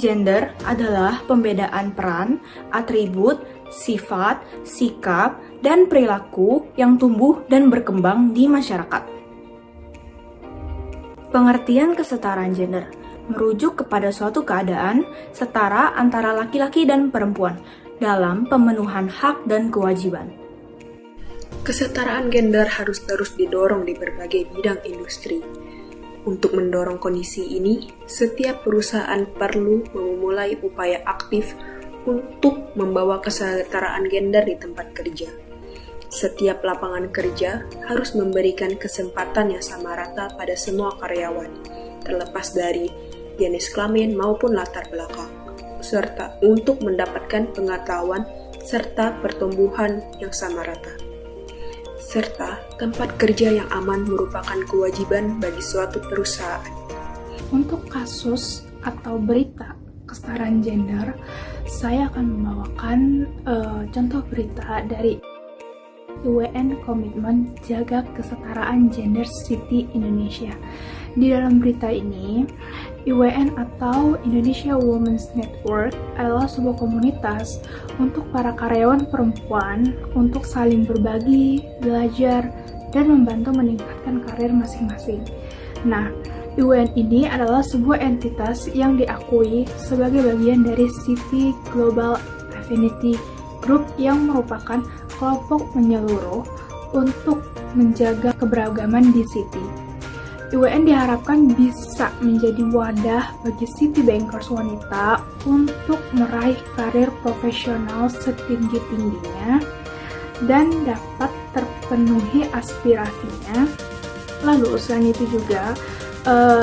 Gender adalah pembedaan peran, atribut, sifat, sikap, dan perilaku yang tumbuh dan berkembang di masyarakat. Pengertian kesetaraan gender merujuk kepada suatu keadaan setara antara laki-laki dan perempuan dalam pemenuhan hak dan kewajiban. Kesetaraan gender harus terus didorong di berbagai bidang industri. Untuk mendorong kondisi ini, setiap perusahaan perlu memulai upaya aktif untuk membawa kesetaraan gender di tempat kerja. Setiap lapangan kerja harus memberikan kesempatan yang sama rata pada semua karyawan, terlepas dari jenis kelamin maupun latar belakang, serta untuk mendapatkan pengetahuan serta pertumbuhan yang sama rata. Serta tempat kerja yang aman merupakan kewajiban bagi suatu perusahaan. Untuk kasus atau berita kesetaraan gender, saya akan membawakan contoh berita dari IWN Komitmen Jaga Kesetaraan Gender City Indonesia. Di dalam berita ini, IWN atau Indonesia Women's Network adalah sebuah komunitas untuk para karyawan perempuan untuk saling berbagi, belajar, dan membantu meningkatkan karir masing-masing. Nah, IWN ini adalah sebuah entitas yang diakui sebagai bagian dari City Global Affinity Group yang merupakan kelompok menyeluruh untuk menjaga keberagaman di City. IWN diharapkan bisa menjadi wadah bagi City Bankers wanita untuk meraih karir profesional setinggi-tingginya dan dapat terpenuhi aspirasinya. Lalu selain itu juga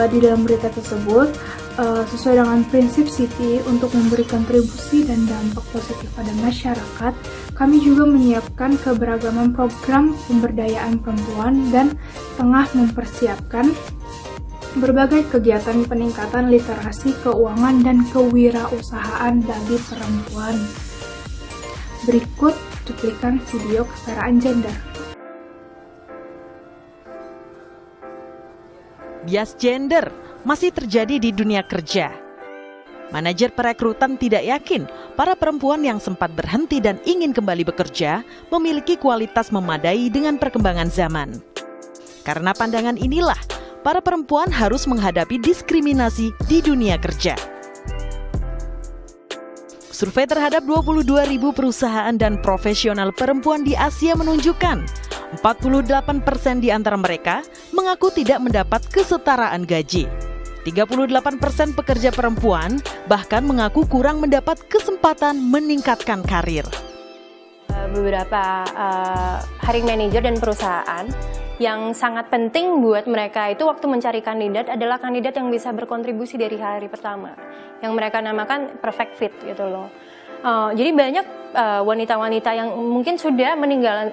di dalam berita tersebut sesuai dengan prinsip City untuk memberi kontribusi dan dampak positif pada masyarakat, kami juga menyiapkan keberagaman program pemberdayaan perempuan dan tengah mempersiapkan berbagai kegiatan peningkatan literasi keuangan dan kewirausahaan bagi perempuan. Berikut cuplikan video kesetaraan gender. Bias gender masih terjadi di dunia kerja. Manajer perekrutan tidak yakin para perempuan yang sempat berhenti dan ingin kembali bekerja memiliki kualitas memadai dengan perkembangan zaman. Karena pandangan inilah, para perempuan harus menghadapi diskriminasi di dunia kerja. Survei terhadap 22.000 perusahaan dan profesional perempuan di Asia menunjukkan 48% di antara mereka mengaku tidak mendapat kesetaraan gaji. 38% pekerja perempuan bahkan mengaku kurang mendapat kesempatan meningkatkan karir. Beberapa hiring manager dan perusahaan yang sangat penting buat mereka itu waktu mencari kandidat adalah kandidat yang bisa berkontribusi dari hari pertama, yang mereka namakan perfect fit gitu loh. Jadi banyak wanita-wanita yang mungkin sudah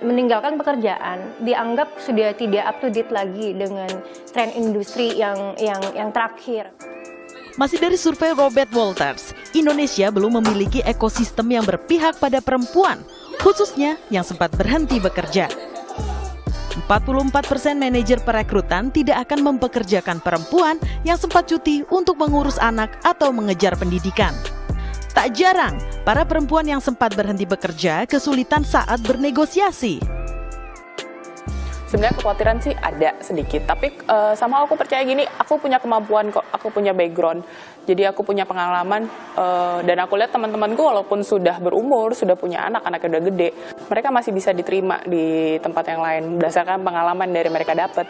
meninggalkan pekerjaan dianggap sudah tidak up to date lagi dengan tren industri yang terakhir. Masih dari survei Robert Walters, Indonesia belum memiliki ekosistem yang berpihak pada perempuan, khususnya yang sempat berhenti bekerja. 44% manajer perekrutan tidak akan mempekerjakan perempuan yang sempat cuti untuk mengurus anak atau mengejar pendidikan. Tak jarang, para perempuan yang sempat berhenti bekerja kesulitan saat bernegosiasi. Sebenarnya kekhawatiran sih ada sedikit, tapi sama aku percaya gini, aku punya kemampuan kok, aku punya background, jadi aku punya pengalaman, dan aku lihat teman-temanku walaupun sudah berumur, sudah punya anaknya udah gede, mereka masih bisa diterima di tempat yang lain berdasarkan pengalaman dari mereka dapat.